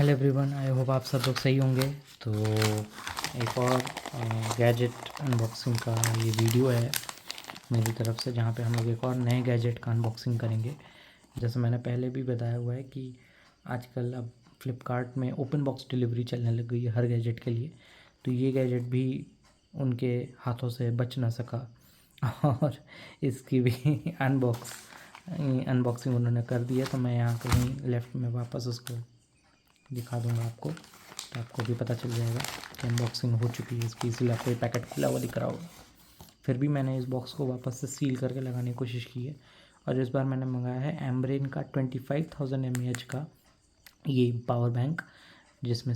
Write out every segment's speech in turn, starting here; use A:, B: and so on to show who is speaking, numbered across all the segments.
A: Hello everyone, I hope आप सब लोग सही होंगे। तो एक और गैजेट अनबॉक्सिंग का ये वीडियो है मेरी तरफ से, जहाँ पे हम लोग एक और नए गैजेट का अनबॉक्सिंग करेंगे। जैसे मैंने पहले भी बताया हुआ है कि आजकल अब फ्लिपकार्ट में ओपन बॉक्स डिलीवरी चलने लग गई है हर गैजेट के लिए। तो ये गैजेट भी उनके हाथों से बच ना सका और इसकी भी अनबॉक्सिंग उन्होंने कर दी है। तो मैं यहाँ कहीं लेफ़्ट में वापस उसको दिखा दूंगा आपको, तो आपको भी पता चल जाएगा कि अनबॉक्सिंग हो चुकी है इसकी, इसलिए आपको ये पैकेट खुला हुआ दिख रहा होगा। फिर भी मैंने इस बॉक्स को वापस से सील करके लगाने की कोशिश की है। और इस बार मैंने मंगाया है एम्ब्रेन का 25,000 mAh का ये पावर बैंक, जिसमें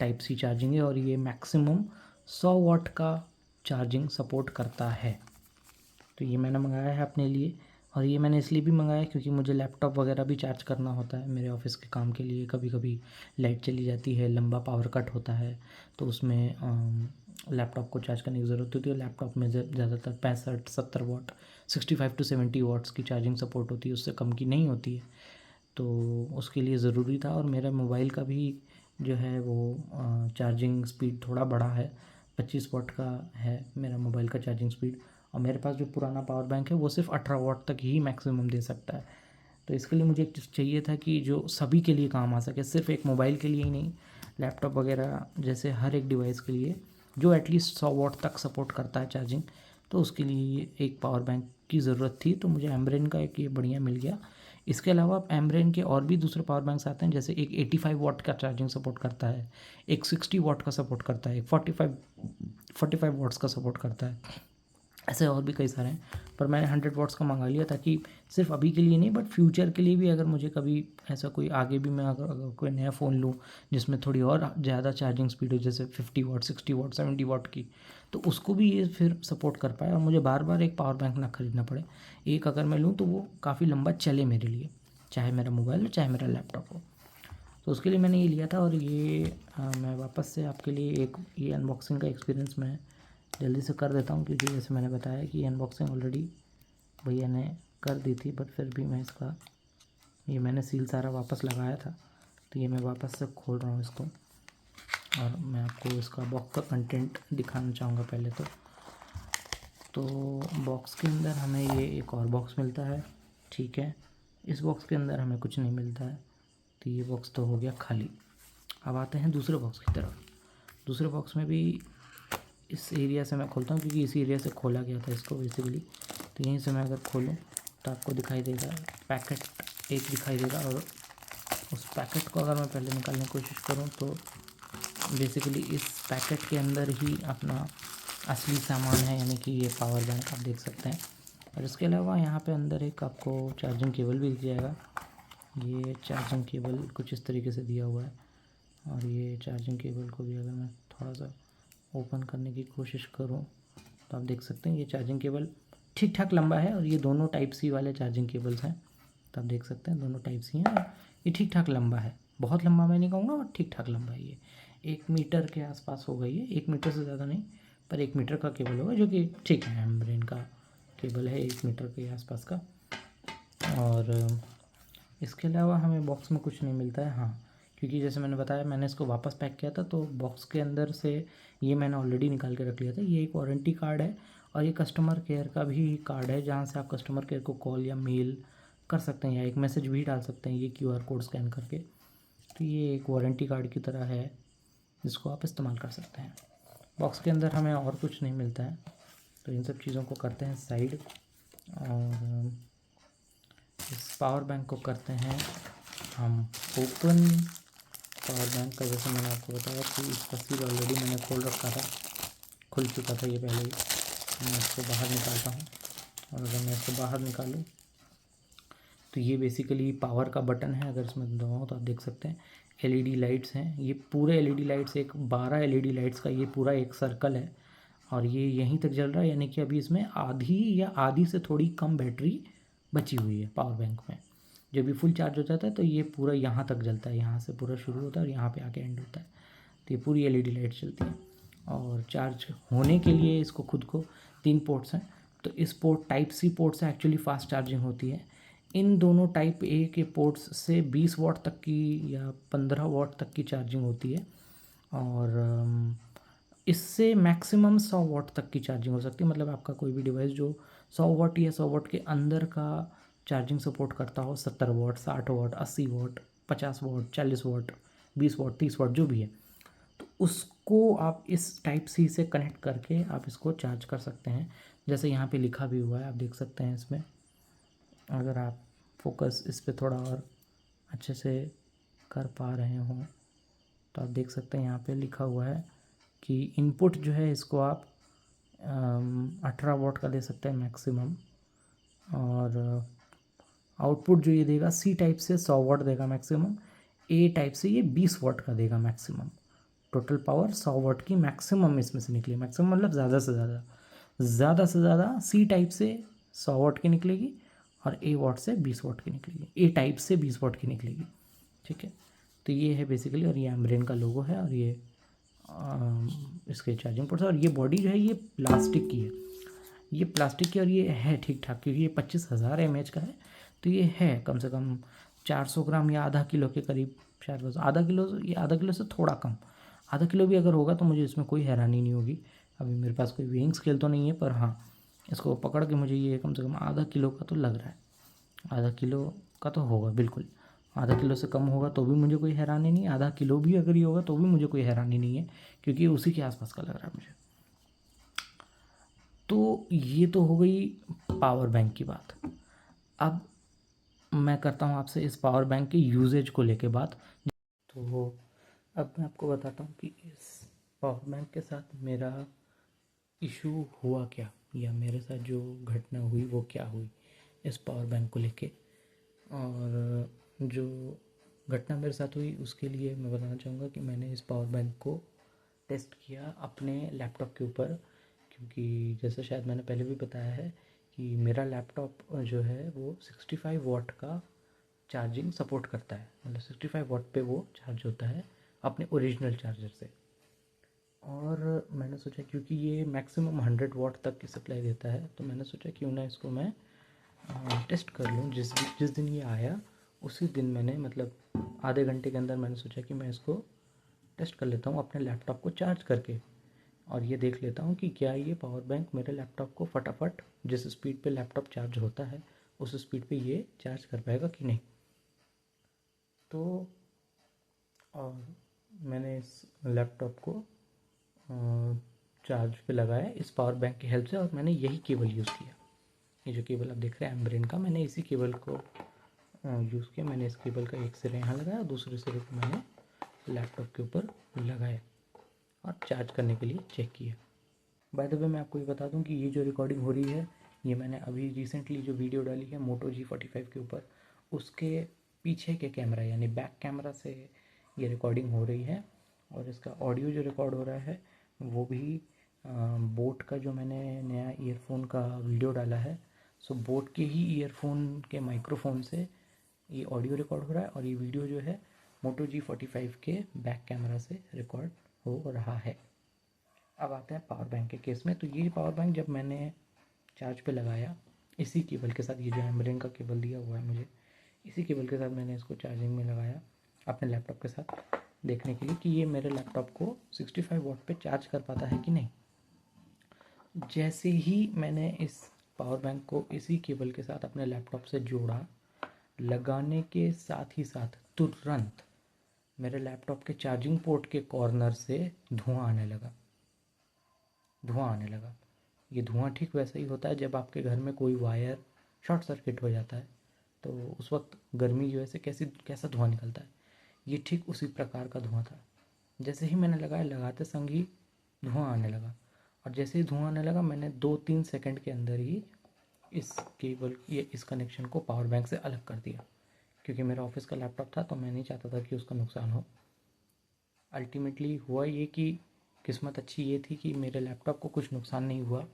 A: टाइप सी चार्जिंग है और ये मैक्सिमम 100 वाट का चार्जिंग सपोर्ट करता है। तो ये मैंने मंगाया है अपने लिए। और ये मैंने इसलिए भी मंगाया क्योंकि मुझे लैपटॉप वगैरह भी चार्ज करना होता है मेरे ऑफिस के काम के लिए। कभी कभी लाइट चली जाती है, लंबा पावर कट होता है, तो उसमें लैपटॉप को चार्ज करने की ज़रूरत होती है। लैपटॉप में ज़्यादातर 65-70 वाट, 65 to 70 वाट्स की चार्जिंग सपोर्ट होती है, उससे कम की नहीं होती है। तो उसके लिए ज़रूरी था। और मेरा मोबाइल का भी जो है वो चार्जिंग स्पीड थोड़ा बड़ा है, 25 वाट का है मेरा मोबाइल का चार्जिंग स्पीड। और मेरे पास जो पुराना पावर बैंक है वो सिर्फ 18 वाट तक ही मैक्सिमम दे सकता है। तो इसके लिए मुझे एक चीज़ चाहिए था कि जो सभी के लिए काम आ सके, सिर्फ एक मोबाइल के लिए ही नहीं, लैपटॉप वगैरह जैसे हर एक डिवाइस के लिए जो एटलीस्ट 100 वाट तक सपोर्ट करता है चार्जिंग। तो उसके लिए ये एक पावर बैंक की ज़रूरत थी, तो मुझे एम्ब्रेन का एक ये बढ़िया मिल गया। इसके अलावा एम्ब्रेन के और भी दूसरे पावर बैंक्स आते हैं, जैसे एक 85 वाट का चार्जिंग सपोर्ट करता है, एक 60 वाट का सपोर्ट करता है, एक 45 वाट्स का सपोर्ट करता है। ऐसे और भी कई सारे हैं, पर मैंने 100 वाट्स का मंगा लिया ताकि सिर्फ अभी के लिए नहीं बट फ्यूचर के लिए भी, अगर मुझे कभी ऐसा कोई आगे भी मैं अगर कोई नया फ़ोन लूँ जिसमें थोड़ी और ज़्यादा चार्जिंग स्पीड हो, जैसे 50 वाट, 60 वाट, 70 वाट की, तो उसको भी ये फिर सपोर्ट कर पाए और मुझे बार बार एक पावर बैंक ना खरीदना पड़े। एक अगर मैं लूँ तो वो काफ़ी लंबा चले मेरे लिए, चाहे मेरा मोबाइल हो चाहे मेरा लैपटॉप हो। तो उसके लिए मैंने ये लिया था। और ये मैं वापस से आपके लिए एक ये अनबॉक्सिंग का एक्सपीरियंस मैं जल्दी से कर देता हूँ, क्योंकि जैसे मैंने बताया कि अनबॉक्सिंग ऑलरेडी भैया ने कर दी थी, बट फिर भी मैं इसका ये मैंने सील सारा वापस लगाया था, तो ये मैं वापस से खोल रहा हूँ इसको। और मैं आपको इसका बॉक्स का कंटेंट दिखाना चाहूँगा पहले तो बॉक्स के अंदर हमें ये एक और बॉक्स मिलता है, ठीक है। इस बॉक्स के अंदर हमें कुछ नहीं मिलता है, तो ये बॉक्स तो हो गया खाली। अब आते हैं दूसरे बॉक्स की तरफ। दूसरे बॉक्स में भी इस एरिया से मैं खोलता हूँ, क्योंकि इस एरिया से खोला गया था इसको बेसिकली। तो यहीं से मैं अगर खोलूँ तो आपको दिखाई देगा पैकेट एक दिखाई देगा। और उस पैकेट को अगर मैं पहले निकालने की कोशिश करूँ तो बेसिकली इस पैकेट के अंदर ही अपना असली सामान है, यानी कि ये पावर बैंक आप देख सकते हैं। और इसके अलावा यहाँ पे अंदर एक आपको चार्जिंग केबल भी दिख जाएगा। ये चार्जिंग केबल कुछ इस तरीके से दिया हुआ है। और ये चार्जिंग केबल को भी अगर मैं थोड़ा सा ओपन करने की कोशिश करूं तो आप देख सकते हैं ये चार्जिंग केबल ठीक ठाक लंबा है। और ये दोनों टाइप सी वाले चार्जिंग केबल्स हैं, तो आप देख सकते हैं दोनों टाइप सी हैं। और ये ठीक ठाक लंबा है, बहुत लंबा मैं नहीं कहूँगा, बट ठीक ठाक लंबा है। ये 1 मीटर के आसपास होगा, ये 1 मीटर से ज़्यादा नहीं, पर 1 मीटर का केबल होगा, जो कि ठीक है। एम्ब्रेन का केबल है 1 मीटर के आसपास का। और इसके अलावा हमें बॉक्स में कुछ नहीं मिलता है, हाँ, क्योंकि जैसे मैंने बताया मैंने इसको वापस पैक किया था, तो बॉक्स के अंदर से ये मैंने ऑलरेडी निकाल के रख लिया था। ये एक वारंटी कार्ड है और ये कस्टमर केयर का भी कार्ड है, जहाँ से आप कस्टमर केयर को कॉल या मेल कर सकते हैं या एक मैसेज भी डाल सकते हैं ये QR कोड स्कैन करके। तो ये एक वारंटी कार्ड की तरह है, जिसको आप इस्तेमाल कर सकते हैं। बॉक्स के अंदर हमें और कुछ नहीं मिलता है, तो इन सब चीज़ों को करते हैं साइड। और इस पावर बैंक को करते हैं हम ओपन। पावर बैंक का जैसे मैंने आपको बताया कि इसका सील ऑलरेडी मैंने खोल रखा था, खुल चुका था ये पहले ही। मैं इसको बाहर निकालता हूँ, और अगर मैं इसको बाहर निकालूँ तो ये बेसिकली पावर का बटन है। अगर इसमें दबाऊँ तो आप देख सकते हैं LED लाइट्स हैं। ये पूरे LED लाइट्स, एक 12 LED लाइट्स का ये पूरा एक सर्कल है, और ये यहीं तक जल रहा है, यानी कि अभी इसमें आधी या आधी से थोड़ी कम बैटरी बची हुई है पावर बैंक में। जब भी फुल चार्ज हो जाता है तो ये पूरा यहाँ तक जलता है, यहाँ से पूरा शुरू होता है और यहाँ पे आके एंड होता है। तो ये पूरी LED लाइट चलती है। और चार्ज होने के लिए इसको खुद को 3 पोर्ट्स हैं, तो इस पोर्ट टाइप C पोर्ट से एक्चुअली फास्ट चार्जिंग होती है। इन दोनों टाइप ए के पोर्ट्स से 20 वॉट तक की या 15 वॉट तक की चार्जिंग होती है, और इससे मैक्सिमम 100 वॉट तक की चार्जिंग हो सकती है। मतलब आपका कोई भी डिवाइस जो 100 वॉट या 100 वॉट के अंदर का चार्जिंग सपोर्ट करता हो, 70 what, 60 what, 80 what, 50 what, 40 what, 20 what, 30 what, जो भी है, तो उसको आप इस टाइप सी से कनेक्ट करके आप इसको चार्ज कर सकते हैं। जैसे यहाँ पे लिखा भी हुआ है, आप देख सकते हैं इसमें, अगर आप फोकस इस पे थोड़ा और अच्छे से कर पा रहे हों तो आप देख सकते हैं यहाँ पे लिखा हुआ है कि इनपुट जो है इसको आप 18 वॉट का दे सकते हैं मैक्सिमम, और आउटपुट जो ये देगा सी टाइप से 100 वॉट देगा मैक्सिमम, ए टाइप से ये 20 वॉट का देगा मैक्सिमम। टोटल पावर 100 वॉट की मैक्सिमम इसमें से निकलेगी। मैक्सिमम मतलब ज़्यादा से ज़्यादा, ज़्यादा से ज़्यादा सी टाइप से 100 वॉट की निकलेगी, और ए वॉट से 20 वॉट की निकलेगी, ए टाइप से 20 वॉट की निकलेगी। ठीक है, तो ये है बेसिकली, और ये एम्ब्रेन का लोगो है, और ये इसके चार्जिंग पोर्ट्स है, और ये बॉडी जो है ये प्लास्टिक की है, ये प्लास्टिक की, और ये है ठीक ठाक, क्योंकि ये 25,000 mAh का है, तो ये है कम से कम 400 ग्राम या आधा किलो के करीब, शायद बस आधा किलो, ये आधा किलो से थोड़ा कम, आधा किलो भी अगर होगा तो मुझे इसमें कोई हैरानी नहीं होगी। अभी मेरे पास कोई वेइंग स्केल तो नहीं है, पर हाँ, इसको पकड़ के मुझे ये कम से कम आधा किलो का तो लग रहा है, आधा किलो का तो होगा बिल्कुल। आधा किलो से कम होगा तो भी मुझे कोई हैरानी नहीं, आधा किलो भी अगर ये होगा तो भी मुझे कोई हैरानी नहीं है, क्योंकि उसी के आसपास का लग रहा है मुझे। तो ये तो हो गई पावर बैंक की बात। अब मैं करता हूँ आपसे इस पावर बैंक के यूजेज को लेके बात। तो अब मैं आपको बताता हूँ कि इस पावर बैंक के साथ मेरा इशू हुआ क्या, या मेरे साथ जो घटना हुई वो क्या हुई इस पावर बैंक को लेके। और जो घटना मेरे साथ हुई उसके लिए मैं बताना चाहूँगा कि मैंने इस पावर बैंक को टेस्ट किया अपने लैपटॉप के ऊपर, क्योंकि जैसे शायद मैंने पहले भी बताया है कि मेरा लैपटॉप जो है वो 65 वॉट का चार्जिंग सपोर्ट करता है, मतलब 65 वॉट पे वो चार्ज होता है अपने ओरिजिनल चार्जर से। और मैंने सोचा क्योंकि ये मैक्सिमम 100 वॉट तक की सप्लाई देता है, तो मैंने सोचा क्यों ना इसको मैं टेस्ट कर लूँ। जिस दिन ये आया उसी दिन मैंने, मतलब आधे घंटे के अंदर मैंने सोचा कि मैं इसको टेस्ट कर लेता हूँ अपने लैपटॉप को चार्ज करके, और ये देख लेता हूँ कि क्या ये पावर बैंक मेरे लैपटॉप को फटाफट जिस स्पीड पे लैपटॉप चार्ज होता है उस स्पीड पे ये चार्ज कर पाएगा कि नहीं। तो और मैंने इस लैपटॉप को चार्ज पे लगाया इस पावर बैंक की हेल्प से, और मैंने यही केबल यूज़ किया। ये जो केबल आप देख रहे हैं एम्ब्रेन का, मैंने इसी केबल को यूज़ किया। मैंने इस केबल का एक सिरे यहाँ लगाया और दूसरे सिरे को मैंने लैपटॉप के ऊपर लगाया और चार्ज करने के लिए चेक किया। बाय द वे मैं आपको ये बता दूं कि ये जो रिकॉर्डिंग हो रही है ये मैंने अभी रिसेंटली जो वीडियो डाली है मोटो G45 के ऊपर, उसके पीछे के कैमरा यानी बैक कैमरा से ये रिकॉर्डिंग हो रही है। और इसका ऑडियो जो रिकॉर्ड हो रहा है वो भी बोट का जो मैंने नया ईयरफोन का वीडियो डाला है, सो बोट के ही ईयरफोन के माइक्रोफोन से ये ऑडियो रिकॉर्ड हो रहा है, और ये वीडियो जो है मोटो G45 के बैक कैमरा से रिकॉर्ड हो रहा है। अब आते हैं पावर बैंक के केस में। तो ये पावर बैंक जब मैंने चार्ज पे लगाया इसी केबल के साथ, ये जो एम्ब्रेन का केबल दिया हुआ है मुझे, इसी केबल के साथ मैंने इसको चार्जिंग में लगाया अपने लैपटॉप के साथ, देखने के लिए कि ये मेरे लैपटॉप को 65 वॉट पे चार्ज कर पाता है कि नहीं। जैसे ही मैंने इस पावर बैंक को इसी केबल के साथ अपने लैपटॉप से जोड़ा, लगाने के साथ ही साथ तुरंत मेरे लैपटॉप के चार्जिंग पोर्ट के कॉर्नर से धुआं आने लगा। ये धुआं ठीक वैसा ही होता है जब आपके घर में कोई वायर शॉर्ट सर्किट हो जाता है तो उस वक्त गर्मी की वजह से कैसा धुआं निकलता है, ये ठीक उसी प्रकार का धुआं था। जैसे ही मैंने लगाया, लगाते संग ही धुआं आने लगा, और जैसे ही धुआं आने लगा मैंने 2-3 सेकंड के अंदर ही इस केबल ये इस कनेक्शन को पावर बैंक से अलग कर दिया, क्योंकि मेरा ऑफिस का लैपटॉप था तो मैं नहीं चाहता था कि उसका नुकसान हो। अल्टीमेटली हुआ ये कि किस्मत अच्छी ये थी कि मेरे लैपटॉप को कुछ नुकसान नहीं हुआ।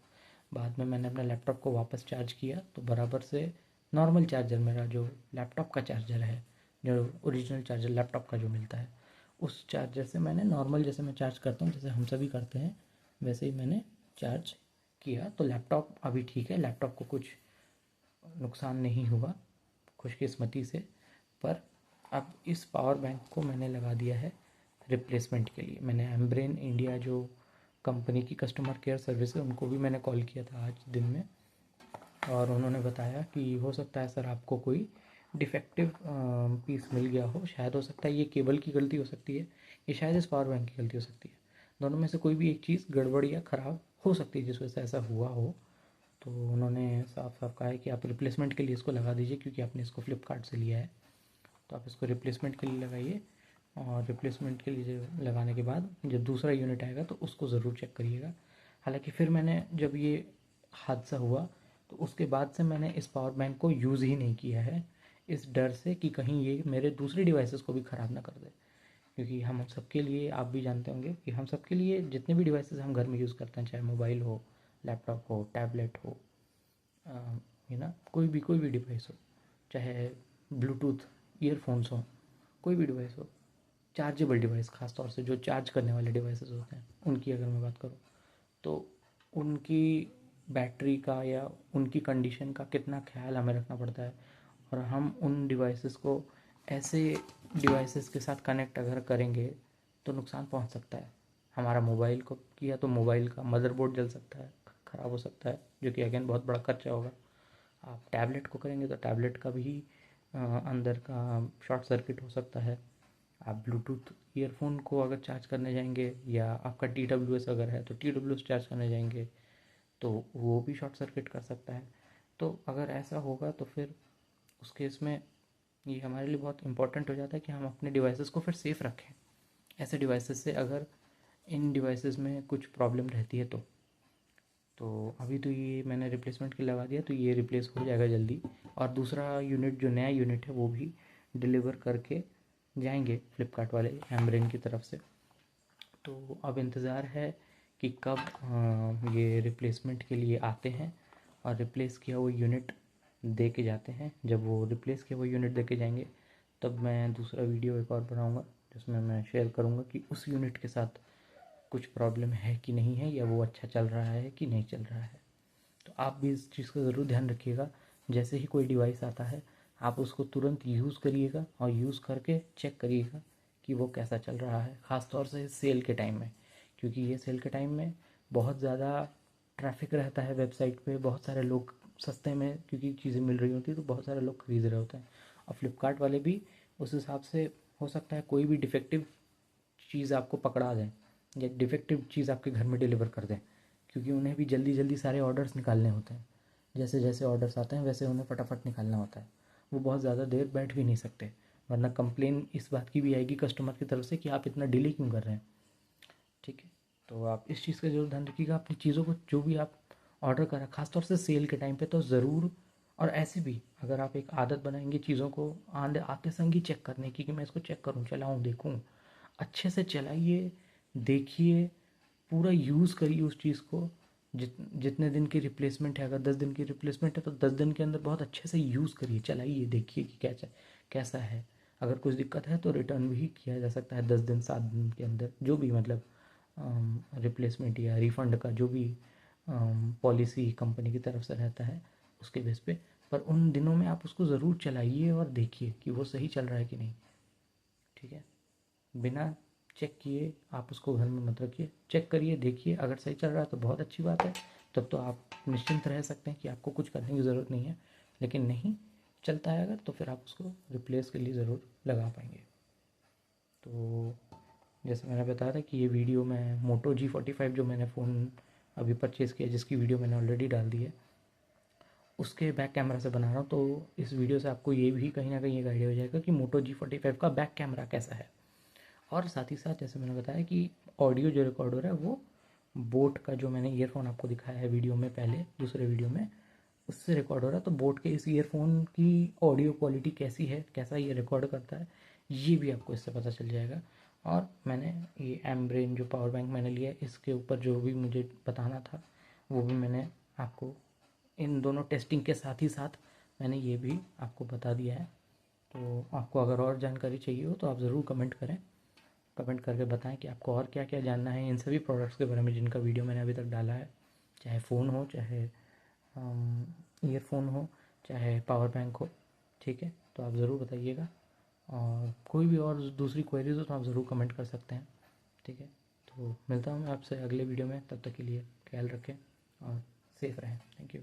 A: बाद में मैंने अपने लैपटॉप को वापस चार्ज किया तो बराबर से नॉर्मल चार्जर, मेरा जो लैपटॉप का चार्जर है, जो ओरिजिनल चार्जर लैपटॉप का जो मिलता है, उस चार्जर से मैंने नॉर्मल जैसे मैं चार्ज करता हूँ, जैसे हम सभी करते हैं वैसे ही मैंने चार्ज किया। तो लैपटॉप अभी ठीक है, लैपटॉप को कुछ नुकसान नहीं हुआ, खुशकिस्मती से। पर अब इस पावर बैंक को मैंने लगा दिया है रिप्लेसमेंट के लिए। मैंने एम्ब्रेन इंडिया जो कंपनी की कस्टमर केयर सर्विस है उनको भी मैंने कॉल किया था आज दिन में, और उन्होंने बताया कि हो सकता है सर आपको कोई डिफेक्टिव पीस मिल गया हो, शायद हो सकता है ये केबल की गलती हो सकती है, ये शायद इस पावर बैंक की गलती हो सकती है। दोनों में से कोई भी एक चीज़ गड़बड़ या ख़राब हो सकती है जिस वजह से ऐसा हुआ हो। तो उन्होंने साफ साफ कहा है कि आप रिप्लेसमेंट के लिए इसको लगा दीजिए, क्योंकि आपने इसको फ्लिपकार्ट से लिया है, तो आप इसको रिप्लेसमेंट के लिए लगाइए। और रिप्लेसमेंट के लिए लगाने के बाद जब दूसरा यूनिट आएगा तो उसको ज़रूर चेक करिएगा। हालांकि फिर मैंने जब ये हादसा हुआ तो उसके बाद से मैंने इस पावर बैंक को यूज़ ही नहीं किया है, इस डर से कि कहीं ये मेरे दूसरे डिवाइसेस को भी ख़राब ना कर दे। क्योंकि हम सबके लिए, आप भी जानते होंगे कि हम सबके लिए जितने भी डिवाइसेस हम घर में यूज़ करते हैं, चाहे मोबाइल हो, लैपटॉप हो, टैबलेट हो, कोई भी डिवाइस हो, चाहे ब्लूटूथ ईयरफोन्स हो, कोई भी डिवाइस हो, चार्जेबल डिवाइस ख़ास तौर से जो चार्ज करने वाले डिवाइसेस होते हैं उनकी अगर मैं बात करूँ, तो उनकी बैटरी का या उनकी कंडीशन का कितना ख्याल हमें रखना पड़ता है। और हम उन डिवाइसेस को ऐसे डिवाइसेस के साथ कनेक्ट अगर करेंगे तो नुकसान पहुंच सकता है। हमारा मोबाइल को किया तो मोबाइल का मदरबोर्ड जल सकता है, ख़राब हो सकता है, जो कि अगेन बहुत बड़ा खर्चा होगा। आप टैबलेट को करेंगे तो टैबलेट का भी अंदर का शॉर्ट सर्किट हो सकता है। आप ब्लूटूथ ईयरफोन को अगर चार्ज करने जाएंगे, या आपका TWS अगर है तो TWS चार्ज करने जाएंगे तो वो भी शॉर्ट सर्किट कर सकता है। तो अगर ऐसा होगा तो फिर उस केस में ये हमारे लिए बहुत इंपॉर्टेंट हो जाता है कि हम अपने डिवाइसेस को फिर सेफ़ रखें ऐसे डिवाइसेस से, अगर इन डिवाइसेस में कुछ प्रॉब्लम रहती है तो अभी तो ये मैंने रिप्लेसमेंट के लगा दिया, तो ये रिप्लेस हो जाएगा जल्दी। और दूसरा यूनिट, जो नया यूनिट है, वो भी डिलीवर करके जाएंगे फ्लिपकार्ट वाले एम्ब्रेन की तरफ से। तो अब इंतज़ार है कि कब ये रिप्लेसमेंट के लिए आते हैं और रिप्लेस किया हुआ यूनिट दे के जाते हैं। जब वो रिप्लेस किया हुआ यूनिट दे के जाएंगे तब मैं दूसरा वीडियो एक और बनाऊंगा जिसमें मैं शेयर करूंगा कि उस यूनिट के साथ कुछ प्रॉब्लम है कि नहीं है, या वो अच्छा चल रहा है कि नहीं चल रहा है। तो आप भी इस चीज़ का ज़रूर ध्यान रखिएगा। जैसे ही कोई डिवाइस आता है आप उसको तुरंत यूज़ करिएगा और यूज़ करके चेक करिएगा कि वो कैसा चल रहा है, ख़ास तौर से सेल के टाइम में। क्योंकि ये सेल के टाइम में बहुत ज़्यादा ट्रैफिक रहता है वेबसाइट पे, बहुत सारे लोग सस्ते में क्योंकि चीज़ें मिल रही होती है तो बहुत सारे लोग खरीद रहे होते हैं। और फ्लिपकार्ट वाले भी उस हिसाब से, हो सकता है कोई भी डिफेक्टिव चीज़ आपको पकड़ा दें या डिफेक्टिव चीज़ आपके घर में डिलीवर कर दें, क्योंकि उन्हें भी जल्दी जल्दी सारे ऑर्डर्स निकालने होते हैं। जैसे जैसे ऑर्डर्स आते हैं वैसे उन्हें फटाफट निकालना होता है। वो बहुत ज़्यादा देर बैठ भी नहीं सकते, वरना कंप्लेन इस बात की भी आएगी कस्टमर की तरफ से कि आप इतना डिले क्यों कर रहे हैं। ठीक है, तो आप इस चीज़ का जरूर ध्यान रखिएगा अपनी चीज़ों को, जो भी आप ऑर्डर करा खासतौर से सेल के टाइम पे तो ज़रूर। और ऐसे भी अगर आप एक आदत बनाएंगे चीज़ों को आते संग ही चेक करने की, कि मैं इसको चेक करूँ, चलाऊँ, देखूँ, अच्छे से चलाइए, देखिए, पूरा यूज़ करिए उस चीज़ को। जितने दिन की रिप्लेसमेंट है, अगर 10 दिन की रिप्लेसमेंट है तो 10 दिन के अंदर बहुत अच्छे से यूज़ करिए, चलाइए, देखिए कि कैसा है। अगर कुछ दिक्कत है तो रिटर्न भी किया जा सकता है 10 दिन 7 दिन के अंदर, जो भी मतलब रिप्लेसमेंट या रिफ़ंड का जो भी पॉलिसी कंपनी की तरफ से रहता है उसके बेस पे। पर उन दिनों में आप उसको ज़रूर चलाइए और देखिए कि वो सही चल रहा है कि नहीं। ठीक है, बिना चेक किए आप उसको घर में मत रखिए, चेक करिए, देखिए, अगर सही चल रहा है तो बहुत अच्छी बात है, तब तो आप निश्चिंत रह सकते हैं कि आपको कुछ करने की ज़रूरत नहीं है। लेकिन नहीं चलता है अगर, तो फिर आप उसको रिप्लेस के लिए ज़रूर लगा पाएंगे। तो जैसे मैंने बताया था कि ये वीडियो मैं मोटो G45 जो मैंने फ़ोन अभी परचेज़ किया, जिसकी वीडियो मैंने ऑलरेडी डाल दी है, उसके बैक कैमरा से बना रहा हूँ। तो इस वीडियो से आपको ये भी कहीं ना कहीं एक आइडिया हो जाएगा कि मोटो G45 का बैक कैमरा कैसा है। और साथ ही साथ जैसे मैंने बताया कि ऑडियो जो रिकॉर्ड हो रहा है वो बोट का, जो मैंने ईयरफोन आपको दिखाया है वीडियो में पहले, दूसरे वीडियो में, उससे रिकॉर्ड हो रहा है। तो बोट के इस ईयरफोन की ऑडियो क्वालिटी कैसी है, कैसा ये रिकॉर्ड करता है, ये भी आपको इससे पता चल जाएगा। और मैंने ये एम्ब्रेन जो पावर बैंक मैंने लिया है, इसके ऊपर जो भी मुझे बताना था वो भी मैंने आपको इन दोनों टेस्टिंग के साथ ही साथ मैंने ये भी आपको बता दिया है। तो आपको अगर और जानकारी चाहिए हो तो आप ज़रूर कमेंट करें, कमेंट करके बताएं कि आपको और क्या क्या जानना है इन सभी प्रोडक्ट्स के बारे में जिनका वीडियो मैंने अभी तक डाला है। चाहे फ़ोन हो, चाहे ईयरफोन हो, चाहे पावर बैंक हो, ठीक है, तो आप ज़रूर बताइएगा, और कोई भी और दूसरी क्वेरीज हो तो आप ज़रूर कमेंट कर सकते हैं। ठीक है, तो मिलता हूँ मैं आपसे अगले वीडियो में, तब तक के लिए ख्याल रखें और सेफ रहें। Thank you.